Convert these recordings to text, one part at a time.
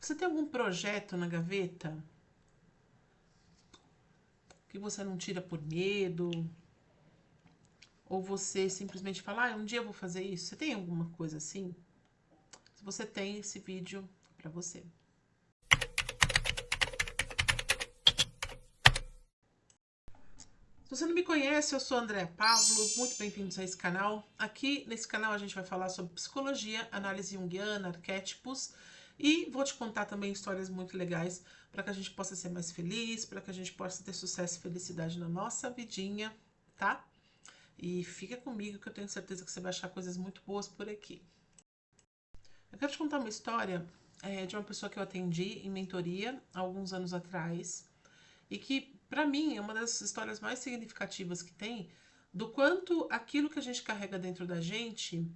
Você tem algum projeto na gaveta que você não tira por medo? Ou você simplesmente fala, um dia eu vou fazer isso? Você tem alguma coisa assim? Se você tem, esse vídeo é pra você. Se você não me conhece, eu sou Andréa Pavlo, muito bem-vindos a esse canal. Aqui nesse canal a gente vai falar sobre psicologia, análise junguiana, arquétipos e vou te contar também histórias muito legais para que a gente possa ser mais feliz, para que a gente possa ter sucesso e felicidade na nossa vidinha, tá? E fica comigo que eu tenho certeza que você vai achar coisas muito boas por aqui. Eu quero te contar uma história de uma pessoa que eu atendi em mentoria há alguns anos atrás e que, para mim, é uma das histórias mais significativas que tem do quanto aquilo que a gente carrega dentro da gente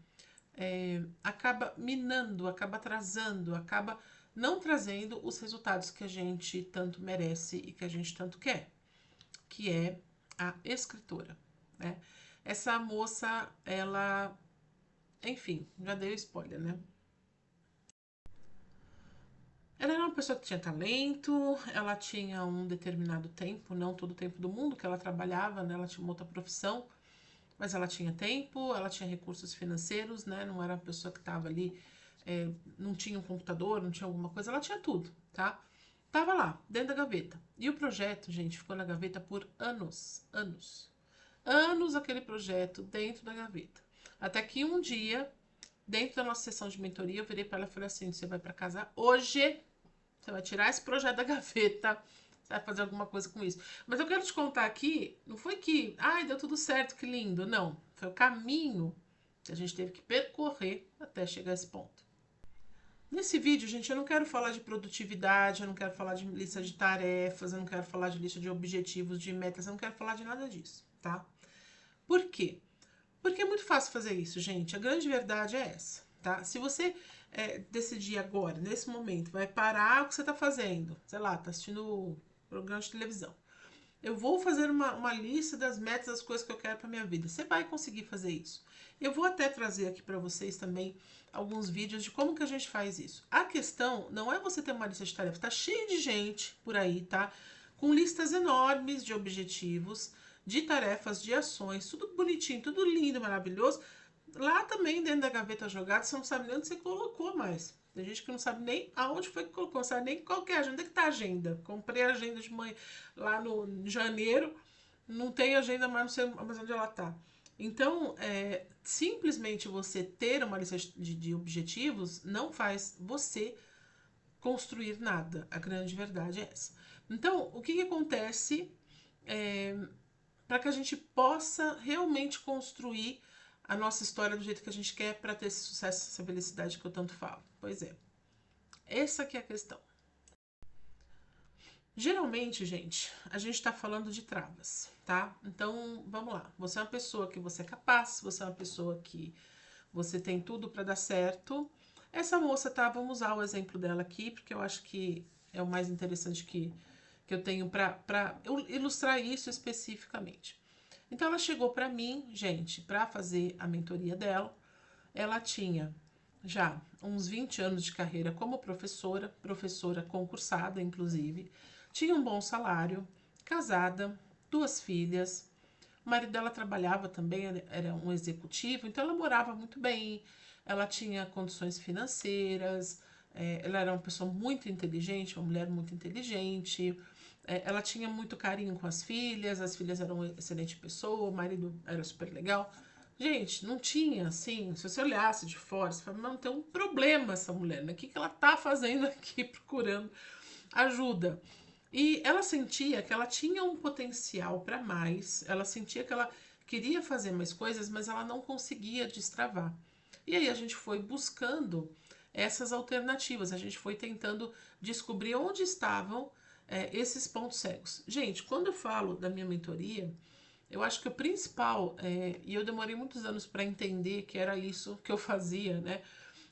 acaba minando, acaba atrasando, acaba não trazendo os resultados que a gente tanto merece e que a gente tanto quer, que é a escritora, né? Essa moça, ela, enfim, já dei o spoiler, né? Ela era uma pessoa que tinha talento, ela tinha um determinado tempo, não todo o tempo do mundo que ela trabalhava, né? Ela tinha uma outra profissão, mas ela tinha tempo, ela tinha recursos financeiros, né? Não era uma pessoa que estava ali, não tinha um computador, não tinha alguma coisa, ela tinha tudo, tá? Tava lá, dentro da gaveta. E o projeto, gente, ficou na gaveta por anos, anos. Anos aquele projeto dentro da gaveta. Até que um dia, dentro da nossa sessão de mentoria, eu virei para ela e falei assim, você vai para casa hoje, você vai tirar esse projeto da gaveta, você vai fazer alguma coisa com isso. Mas eu quero te contar aqui, não foi que, ai, deu tudo certo, que lindo. Não, foi o caminho que a gente teve que percorrer até chegar a esse ponto. Nesse vídeo, gente, eu não quero falar de produtividade, eu não quero falar de lista de tarefas, eu não quero falar de lista de objetivos, de metas, eu não quero falar de nada disso, tá? Por quê? Porque é muito fácil fazer isso, gente. A grande verdade é essa, tá? Se você decidir agora, nesse momento, vai parar o que você tá fazendo, sei lá, tá assistindo programa de televisão. Eu vou fazer uma lista das metas, das coisas que eu quero para minha vida. Você vai conseguir fazer isso. Eu vou até trazer aqui para vocês também alguns vídeos de como que a gente faz isso. A questão não é você ter uma lista de tarefas. Tá cheio de gente por aí, tá? Com listas enormes de objetivos, de tarefas, de ações, tudo bonitinho, tudo lindo, maravilhoso. Lá também, dentro da gaveta jogada, você não sabe nem onde você colocou mais. Tem gente que não sabe nem aonde foi que colocou, não sabe nem qual que é a agenda. Onde é que tá a agenda? Comprei a agenda de manhã lá no janeiro, não tem agenda, mas não sei mais onde ela tá. Então, simplesmente você ter uma lista de objetivos não faz você construir nada. A grande verdade é essa. Então, o que acontece para que a gente possa realmente construir a nossa história do jeito que a gente quer para ter esse sucesso, essa felicidade que eu tanto falo? Pois é, essa que é a questão. Geralmente, gente, a gente está falando de travas, tá? Então, vamos lá. Você é uma pessoa que você é capaz, você é uma pessoa que você tem tudo para dar certo. Essa moça, tá? Vamos usar o exemplo dela aqui, porque eu acho que é o mais interessante que eu tenho para ilustrar isso especificamente. Então, ela chegou para mim, gente, para fazer a mentoria dela. Ela tinha já uns 20 anos de carreira como professora, professora concursada, inclusive. Tinha um bom salário, casada, 2 filhas. O marido dela trabalhava também, era um executivo, então ela morava muito bem, ela tinha condições financeiras, ela era uma pessoa muito inteligente, uma mulher muito inteligente, ela tinha muito carinho com as filhas eram uma excelente pessoa, o marido era super legal. Gente, não tinha, assim, se você olhasse de fora, você fala, não, tem um problema essa mulher, né? O que ela tá fazendo aqui procurando ajuda? E ela sentia que ela tinha um potencial para mais, ela sentia que ela queria fazer mais coisas, mas ela não conseguia destravar. E aí a gente foi buscando essas alternativas, a gente foi tentando descobrir onde estavam esses pontos cegos. Gente, quando eu falo da minha mentoria, eu acho que o principal, e eu demorei muitos anos para entender que era isso que eu fazia, né?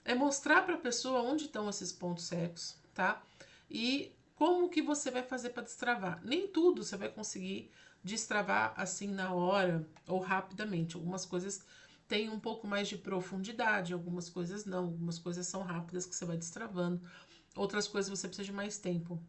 É mostrar para a pessoa onde estão esses pontos cegos, tá? E como que você vai fazer para destravar. Nem tudo você vai conseguir destravar assim na hora ou rapidamente. Algumas coisas têm um pouco mais de profundidade, algumas coisas não, algumas coisas são rápidas que você vai destravando. outras coisas você precisa de mais tempo.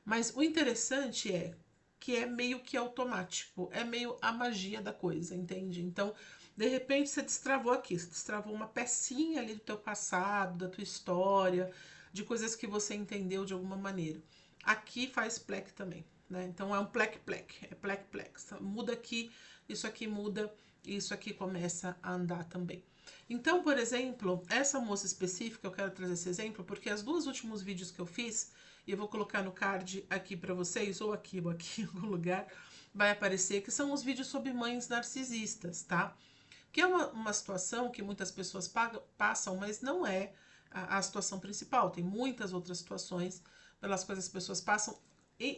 Mas o interessante é que é meio que automático, é meio a magia da coisa, entende? Então, de repente você destravou aqui, você destravou uma pecinha ali do teu passado, da tua história, de coisas que você entendeu de alguma maneira. Aqui faz plec também, né? Então é um plec-plec, é plec-plec. Muda aqui, isso muda, e isso aqui começa a andar também. Então, por exemplo, essa moça específica, eu quero trazer esse exemplo, porque os 2 últimos vídeos que eu fiz, e eu vou colocar no card aqui para vocês, ou aqui em algum lugar, vai aparecer, que são os vídeos sobre mães narcisistas, tá? Que é uma situação que muitas pessoas passam, mas não é a situação principal. Tem muitas outras situações pelas quais as pessoas passam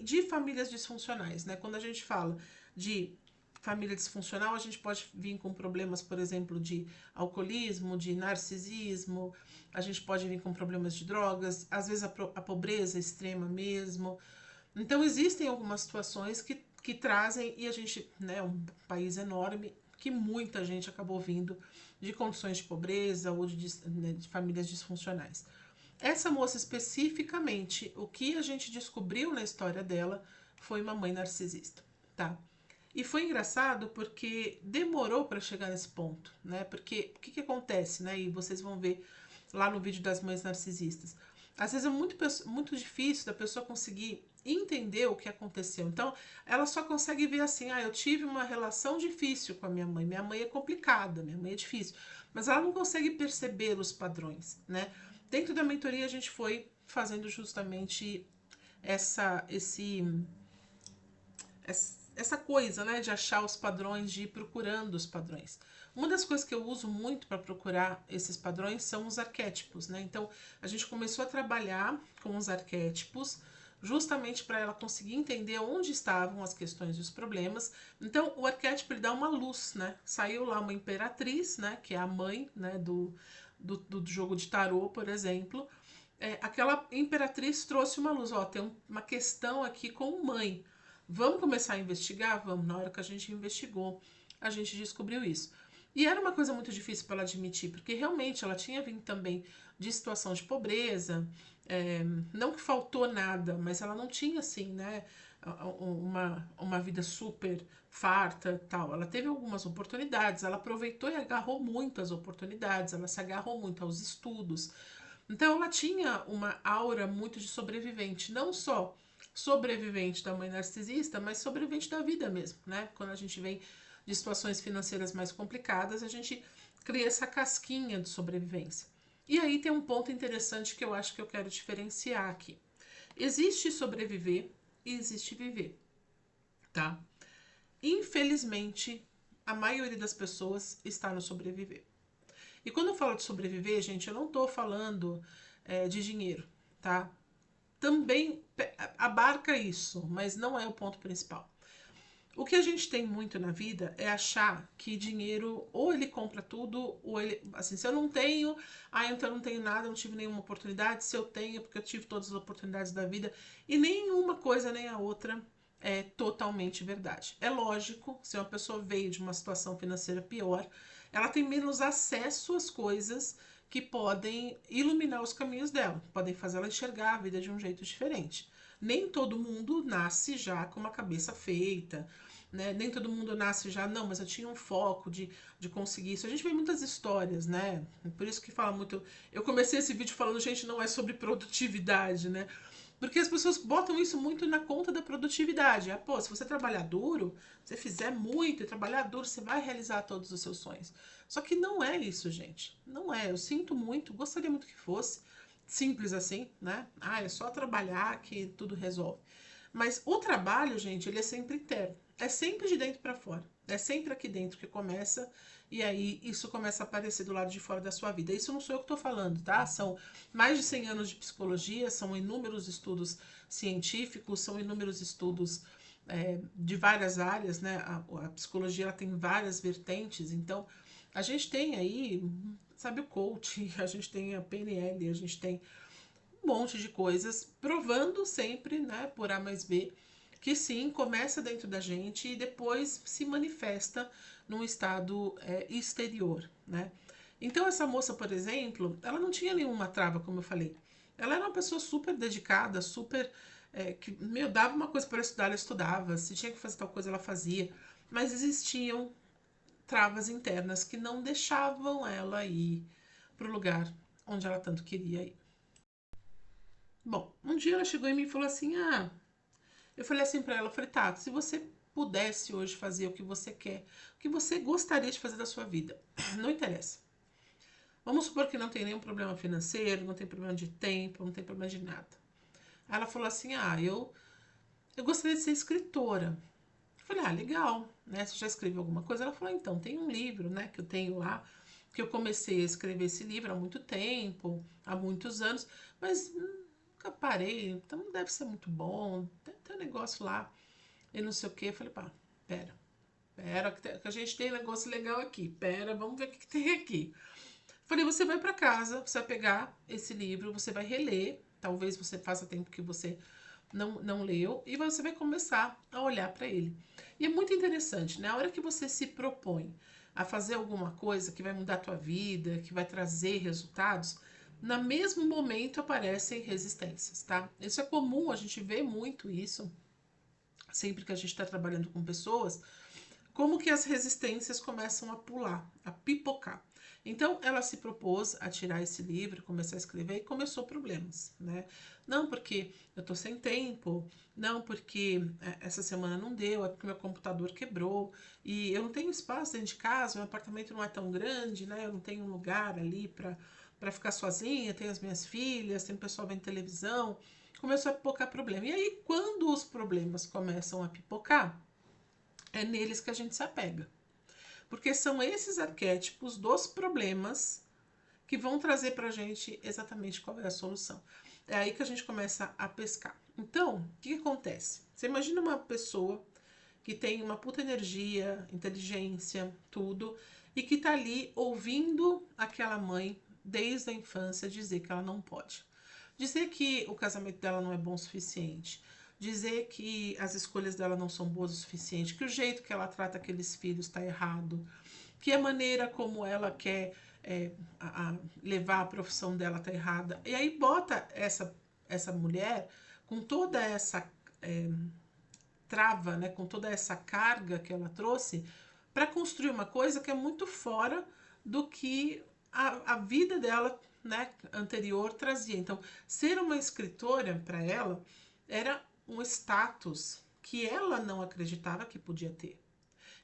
de famílias disfuncionais, né? Quando a gente fala de família disfuncional, a gente pode vir com problemas, por exemplo, de alcoolismo, de narcisismo, a gente pode vir com problemas de drogas, às vezes a pobreza extrema mesmo. Então, existem algumas situações que trazem, e a gente, né, um país enorme, que muita gente acabou vindo de condições de pobreza ou de famílias disfuncionais. Essa moça especificamente, o que a gente descobriu na história dela foi uma mãe narcisista, tá? E foi engraçado porque demorou para chegar nesse ponto, né? Porque o que acontece, né? E vocês vão ver lá no vídeo das mães narcisistas. Às vezes é muito difícil da pessoa conseguir entender o que aconteceu. Então, ela só consegue ver assim, eu tive uma relação difícil com a minha mãe é complicada, minha mãe é difícil. Mas ela não consegue perceber os padrões, né? Dentro da mentoria a gente foi fazendo justamente essa coisa, né, de achar os padrões, de ir procurando os padrões. Uma das coisas que eu uso muito para procurar esses padrões são os arquétipos, né? Então, a gente começou a trabalhar com os arquétipos, justamente para ela conseguir entender onde estavam as questões e os problemas. Então, o arquétipo ele dá uma luz, né? Saiu lá uma imperatriz, né, que é a mãe, né, do jogo de tarô, por exemplo. Aquela imperatriz trouxe uma luz, tem uma questão aqui com mãe. Vamos começar a investigar? Vamos. Na hora que a gente investigou, a gente descobriu isso. E era uma coisa muito difícil para ela admitir, porque realmente ela tinha vindo também de situação de pobreza, não que faltou nada, mas ela não tinha assim, né, uma vida super farta tal. Ela teve algumas oportunidades, ela aproveitou e agarrou muito as oportunidades, ela se agarrou muito aos estudos. Então ela tinha uma aura muito de sobrevivente, não só sobrevivente da mãe narcisista, mas sobrevivente da vida mesmo, né? Quando a gente vem de situações financeiras mais complicadas, a gente cria essa casquinha de sobrevivência. E aí tem um ponto interessante que eu acho que eu quero diferenciar aqui. Existe sobreviver e existe viver, tá? Infelizmente, a maioria das pessoas está no sobreviver. E quando eu falo de sobreviver, gente, eu não tô falando de dinheiro, tá? Também abarca isso, mas não é o ponto principal. O que a gente tem muito na vida é achar que dinheiro ou ele compra tudo, ou ele. Assim, se eu não tenho, então eu não tenho nada, eu não tive nenhuma oportunidade. Se eu tenho, é porque eu tive todas as oportunidades da vida. E nenhuma coisa nem a outra é totalmente verdade. É lógico, se uma pessoa veio de uma situação financeira pior, ela tem menos acesso às coisas que podem iluminar os caminhos dela, podem fazer ela enxergar a vida de um jeito diferente. Nem todo mundo nasce já com uma cabeça feita, né? Nem todo mundo nasce já, não, mas eu tinha um foco de conseguir isso. A gente vê muitas histórias, né? Por isso que fala muito. Eu comecei esse vídeo falando, gente, não é sobre produtividade, né? Porque as pessoas botam isso muito na conta da produtividade. Pô, se você trabalhar duro, se fizer muito e trabalhar duro, você vai realizar todos os seus sonhos. Só que não é isso, gente. Não é. Eu sinto muito, gostaria muito que fosse simples assim, né? É só trabalhar que tudo resolve. Mas o trabalho, gente, ele é sempre interno. É sempre de dentro para fora. É sempre aqui dentro que começa e aí isso começa a aparecer do lado de fora da sua vida. Isso não sou eu que estou falando, tá? São mais de 100 anos de psicologia, são inúmeros estudos científicos, são inúmeros estudos de várias áreas, né? A psicologia ela tem várias vertentes, então a gente tem aí, sabe, o coach, a gente tem a PNL, a gente tem um monte de coisas provando sempre, né, por A mais B, que sim, começa dentro da gente e depois se manifesta num estado exterior, né? Então essa moça, por exemplo, ela não tinha nenhuma trava, como eu falei. Ela era uma pessoa super dedicada, super. Que, meu, dava uma coisa para estudar, ela estudava. Se tinha que fazer tal coisa, ela fazia. Mas existiam travas internas que não deixavam ela ir pro lugar onde ela tanto queria ir. Bom, um dia ela chegou em mim e falou assim: Ah, eu falei assim pra ela, eu falei, tá, se você pudesse hoje fazer o que você quer, o que você gostaria de fazer da sua vida, não interessa. Vamos supor que não tem nenhum problema financeiro, não tem problema de tempo, não tem problema de nada. Aí ela falou assim, eu gostaria de ser escritora. Eu falei, legal, né? Você já escreveu alguma coisa? Ela falou, então, tem um livro, né, que eu tenho lá, que eu comecei a escrever esse livro há muito tempo, há muitos anos, mas nunca parei, então não deve ser muito bom, tem um negócio lá, e não sei o que. Eu falei, pá, pera, pera, que a gente tem um negócio legal aqui, pera, vamos ver o que, que tem aqui. Falei, você vai para casa, você vai pegar esse livro, você vai reler, talvez você faça tempo que você não leu, e você vai começar a olhar para ele. E é muito interessante, né? A hora que você se propõe a fazer alguma coisa que vai mudar a tua vida, que vai trazer resultados, no mesmo momento aparecem resistências, tá? Isso é comum, a gente vê muito isso sempre que a gente está trabalhando com pessoas, como que as resistências começam a pular, a pipocar. Então ela se propôs a tirar esse livro, começar a escrever e começou problemas, né? Não porque eu tô sem tempo, não porque essa semana não deu, é porque meu computador quebrou e eu não tenho espaço dentro de casa, meu apartamento não é tão grande, né? Eu não tenho um lugar ali para ficar sozinha, tenho as minhas filhas, tem o pessoal vendo televisão. Começou a pipocar problema. E aí, quando os problemas começam a pipocar, é neles que a gente se apega. Porque são esses arquétipos dos problemas que vão trazer pra gente exatamente qual é a solução. É aí que a gente começa a pescar. Então, o que acontece? Você imagina uma pessoa que tem uma puta energia, inteligência, tudo, e que tá ali ouvindo aquela mãe desde a infância dizer que ela não pode. Dizer que o casamento dela não é bom o suficiente. Dizer que as escolhas dela não são boas o suficiente. Que o jeito que ela trata aqueles filhos está errado. Que a maneira como ela quer levar a profissão dela está errada. E aí bota essa mulher com toda essa trava, né, com toda essa carga que ela trouxe, para construir uma coisa que é muito fora do que a vida dela, né, anterior trazia. Então, ser uma escritora para ela era um status que ela não acreditava que podia ter.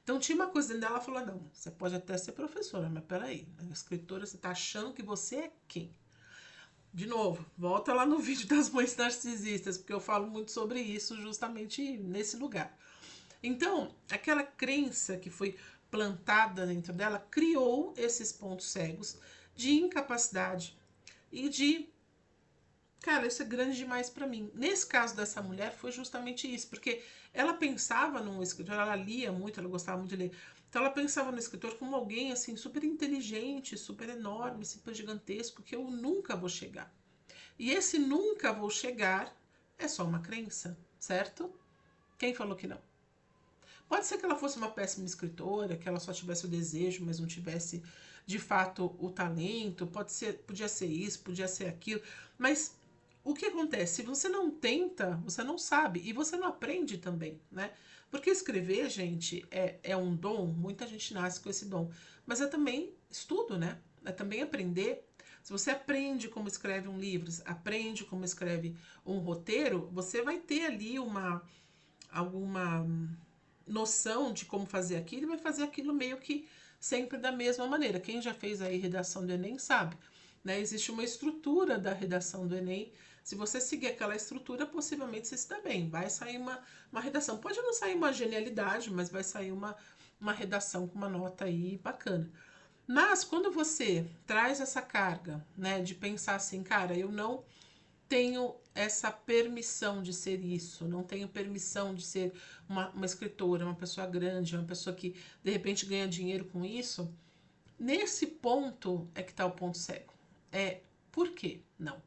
Então tinha uma coisa dentro dela, ela falou, não, você pode até ser professora, mas peraí, né, escritora, você está achando que você é quem? De novo, volta lá no vídeo das mães narcisistas, porque eu falo muito sobre isso justamente nesse lugar. Então, aquela crença que foi plantada dentro dela criou esses pontos cegos de incapacidade e de, cara, isso é grande demais para mim. Nesse caso dessa mulher foi justamente isso, porque ela pensava num escritor, ela lia muito, ela gostava muito de ler. Então ela pensava no escritor como alguém assim super inteligente, super enorme, super gigantesco, que eu nunca vou chegar. E esse nunca vou chegar é só uma crença, certo? Quem falou que não? Pode ser que ela fosse uma péssima escritora, que ela só tivesse o desejo, mas não tivesse de fato o talento. Podia ser isso, podia ser aquilo. Mas o que acontece? Se você não tenta, você não sabe e você não aprende também, né? Porque escrever, gente, é um dom. Muita gente nasce com esse dom, mas é também estudo, né? É também aprender. Se você aprende como escreve um livro, aprende como escreve um roteiro, você vai ter ali alguma noção de como fazer aquilo e vai fazer aquilo meio que sempre da mesma maneira. Quem já fez aí redação do Enem sabe, né? Existe uma estrutura da redação do Enem. Se você seguir aquela estrutura, possivelmente você está bem. Vai sair uma redação. Pode não sair uma genialidade, mas vai sair uma redação com uma nota aí bacana. Mas quando você traz essa carga, né, de pensar assim, cara, eu não tenho essa permissão de ser isso, não tenho permissão de ser uma escritora, uma pessoa grande, uma pessoa que de repente ganha dinheiro com isso. Nesse ponto é que está o ponto cego. Por quê? Não.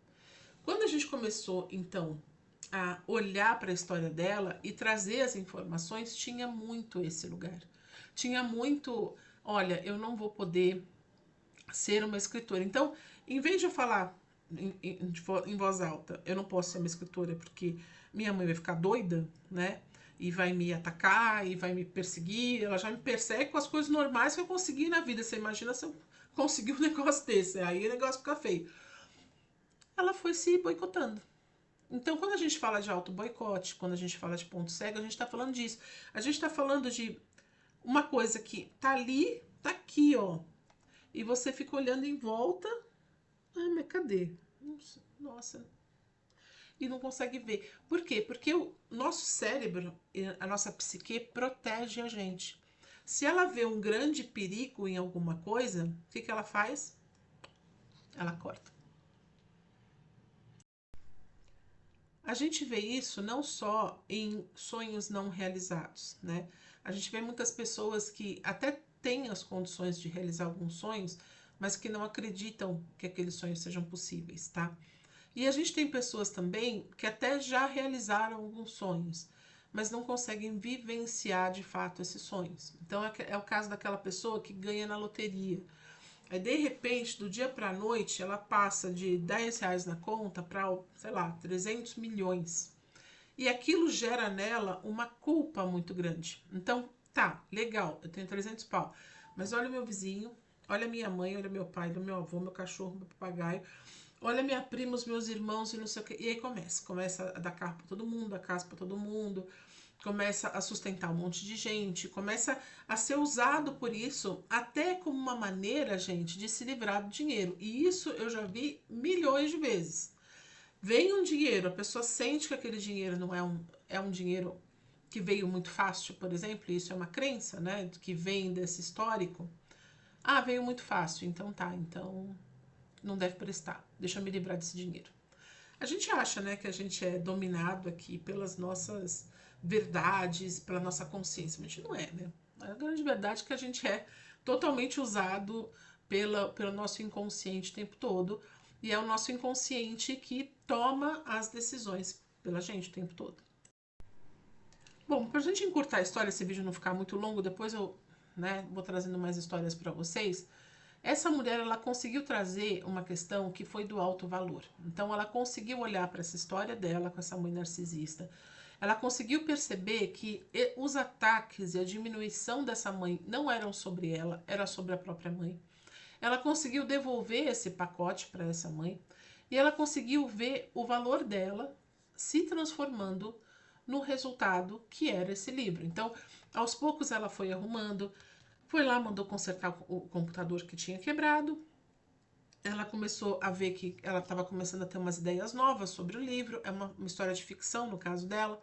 Quando a gente começou, então, a olhar para a história dela e trazer as informações, tinha muito esse lugar. Tinha muito, olha, eu não vou poder ser uma escritora. Então, em vez de eu falar em voz alta. Eu não posso ser uma escritora porque minha mãe vai ficar doida, né? E vai me atacar, e vai me perseguir. Ela já me persegue com as coisas normais que eu consegui na vida. Você imagina se eu conseguir um negócio desse. Aí o negócio fica feio. Ela foi se boicotando. Então, quando a gente fala de auto-boicote, quando a gente fala de ponto cego, a gente está falando disso. A gente está falando de uma coisa que tá ali, tá aqui, ó. E você fica olhando em volta. Ah, mas cadê? Nossa. E não consegue ver. Por quê? Porque o nosso cérebro, a nossa psique, protege a gente. Se ela vê um grande perigo em alguma coisa, o que ela faz? Ela corta. A gente vê isso não só em sonhos não realizados, né? A gente vê muitas pessoas que até têm as condições de realizar alguns sonhos, mas que não acreditam que aqueles sonhos sejam possíveis, tá? E a gente tem pessoas também que até já realizaram alguns sonhos, mas não conseguem vivenciar de fato esses sonhos. Então é o caso daquela pessoa que ganha na loteria. Aí de repente, do dia para a noite, ela passa de 10 reais na conta para, sei lá, 300 milhões. E aquilo gera nela uma culpa muito grande. Então, tá, legal, eu tenho 300 pau. Mas olha o meu vizinho, olha a minha mãe, olha meu pai, olha meu avô, meu cachorro, meu papagaio. Olha minha prima, os meus irmãos e não sei o que. E aí começa a dar carro para todo mundo, a casa para todo mundo, começa a sustentar um monte de gente, começa a ser usado por isso até como uma maneira, gente, de se livrar do dinheiro. E isso eu já vi milhões de vezes. Vem um dinheiro, a pessoa sente que aquele dinheiro não é um dinheiro que veio muito fácil, por exemplo, isso é uma crença, né, que vem desse histórico. Ah, veio muito fácil, então tá, então não deve prestar, deixa eu me livrar desse dinheiro. A gente acha, né, que a gente é dominado aqui pelas nossas verdades, pela nossa consciência, mas a gente não é, né? A grande verdade é que a gente é totalmente usado pelo nosso inconsciente o tempo todo, e é o nosso inconsciente que toma as decisões pela gente o tempo todo. Bom, pra gente encurtar a história, esse vídeo não ficar muito longo, depois eu, né, vou trazendo mais histórias para vocês. Essa mulher, ela conseguiu trazer uma questão que foi do alto valor. Então, ela conseguiu olhar para essa história dela com essa mãe narcisista. Ela conseguiu perceber que os ataques e a diminuição dessa mãe não eram sobre ela, era sobre a própria mãe. Ela conseguiu devolver esse pacote para essa mãe e ela conseguiu ver o valor dela se transformando no resultado que era esse livro. Então, aos poucos ela foi arrumando, foi lá, mandou consertar o computador que tinha quebrado. Ela começou a ver que ela estava começando a ter umas ideias novas sobre o livro. É uma história de ficção, no caso dela.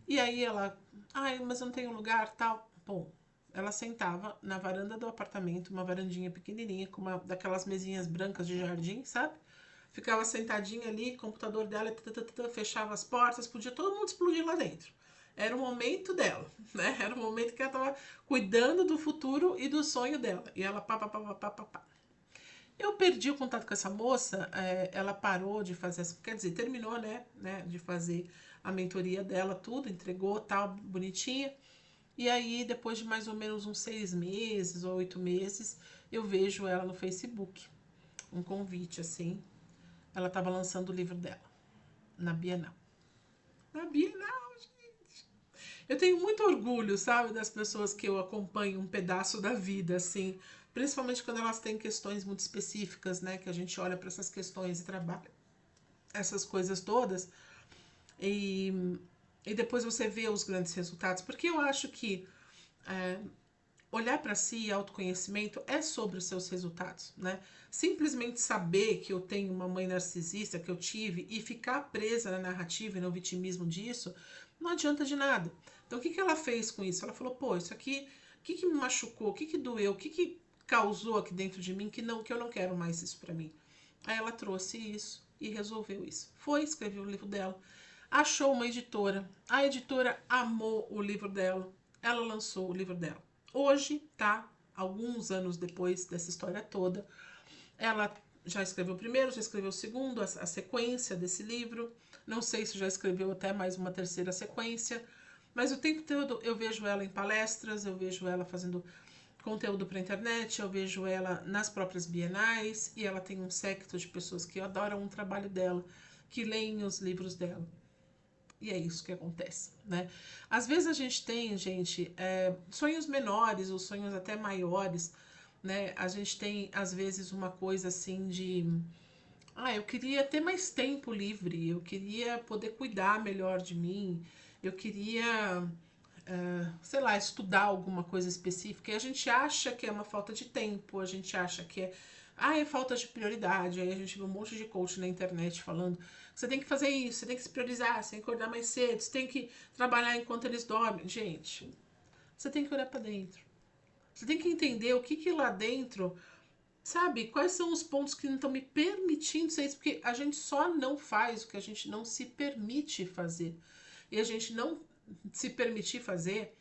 E aí ela, ai, mas eu não tenho lugar, tal. Bom, ela sentava na varanda do apartamento, uma varandinha pequenininha, com uma daquelas mesinhas brancas de jardim, sabe? Ficava sentadinha ali, computador dela, fechava as portas, podia todo mundo explodir lá dentro. Era o momento dela, né? Era o momento que ela tava cuidando do futuro e do sonho dela. E ela pá, pá, pá, pá, pá, pá, pá. Eu perdi o contato com essa moça, ela parou de fazer, quer dizer, terminou, né, de fazer a mentoria dela, tudo, entregou, tal, bonitinha. E aí, depois de mais ou menos uns 6 meses ou 8 meses, eu vejo ela no Facebook, um convite, assim. Ela estava lançando o livro dela, na Bienal. Na Bienal, gente. Eu tenho muito orgulho, sabe, das pessoas que eu acompanho um pedaço da vida, assim. Principalmente quando elas têm questões muito específicas, né? Que a gente olha para essas questões e trabalha essas coisas todas. E, e depois você vê os grandes resultados. Porque eu acho que olhar para si e autoconhecimento é sobre os seus resultados, né? Simplesmente saber que eu tenho uma mãe narcisista, que eu tive, e ficar presa na narrativa e no vitimismo disso, não adianta de nada. Então, o que ela fez com isso? Ela falou, pô, isso aqui, o que me machucou? O que doeu? O que causou aqui dentro de mim que eu não quero mais isso para mim? Aí ela trouxe isso e resolveu isso. Foi, escreveu o livro dela. Achou uma editora. A editora amou o livro dela. Ela lançou o livro dela. Hoje, tá? Alguns anos depois dessa história toda, ela já escreveu o primeiro, já escreveu o segundo, a sequência desse livro. Não sei se já escreveu até mais uma terceira sequência. Mas o tempo todo eu vejo ela em palestras, eu vejo ela fazendo conteúdo para internet, eu vejo ela nas próprias bienais, e ela tem um séquito de pessoas que adoram o trabalho dela, que leem os livros dela. E é isso que acontece, né? Às vezes a gente tem, gente, sonhos menores ou sonhos até maiores, né? A gente tem, às vezes, uma coisa assim de... eu queria ter mais tempo livre, eu queria poder cuidar melhor de mim, eu queria, sei lá, estudar alguma coisa específica. E a gente acha que é uma falta de tempo, a gente acha que é falta de prioridade. Aí a gente vê um monte de coach na internet falando: você tem que fazer isso, você tem que se priorizar, você tem que acordar mais cedo, você tem que trabalhar enquanto eles dormem. Gente, você tem que olhar para dentro. Você tem que entender o que lá dentro, sabe? Quais são os pontos que não estão me permitindo ser isso? Porque a gente só não faz o que a gente não se permite fazer. E a gente não se permitir fazer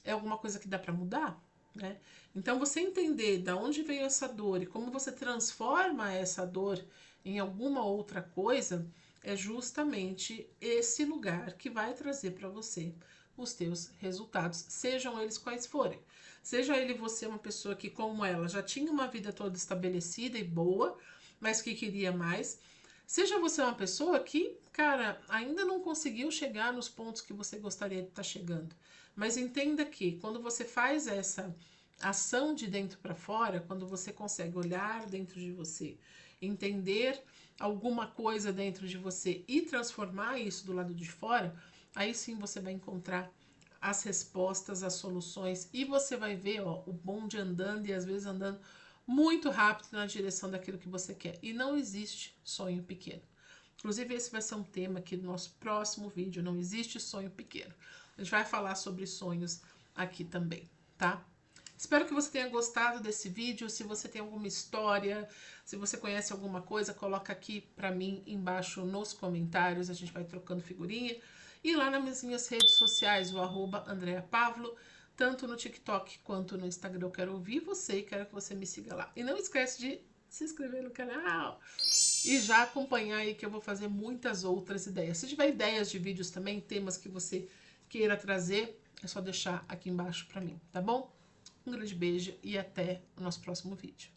é alguma coisa que dá para mudar, né? Então, você entender de onde veio essa dor e como você transforma essa dor em alguma outra coisa é justamente esse lugar que vai trazer para você os teus resultados, sejam eles quais forem. Seja ele você uma pessoa que, como ela, já tinha uma vida toda estabelecida e boa, mas que queria mais. Seja você uma pessoa que, cara, ainda não conseguiu chegar nos pontos que você gostaria de estar chegando. Mas entenda que quando você faz essa ação de dentro para fora, quando você consegue olhar dentro de você, entender alguma coisa dentro de você e transformar isso do lado de fora, aí sim você vai encontrar as respostas, as soluções, e você vai ver, ó, o bonde andando, e às vezes andando muito rápido na direção daquilo que você quer. E não existe sonho pequeno. Inclusive, esse vai ser um tema aqui do nosso próximo vídeo. Não existe sonho pequeno. A gente vai falar sobre sonhos aqui também, tá? Espero que você tenha gostado desse vídeo. Se você tem alguma história, se você conhece alguma coisa, coloca aqui pra mim embaixo nos comentários. A gente vai trocando figurinha. E lá nas minhas redes sociais, o @AndreaPavlo, tanto no TikTok quanto no Instagram. Eu quero ouvir você e quero que você me siga lá. E não esquece de se inscrever no canal e já acompanhar aí que eu vou fazer muitas outras ideias. Se tiver ideias de vídeos também, temas que você queira trazer, é só deixar aqui embaixo pra mim, tá bom? Um grande beijo e até o nosso próximo vídeo.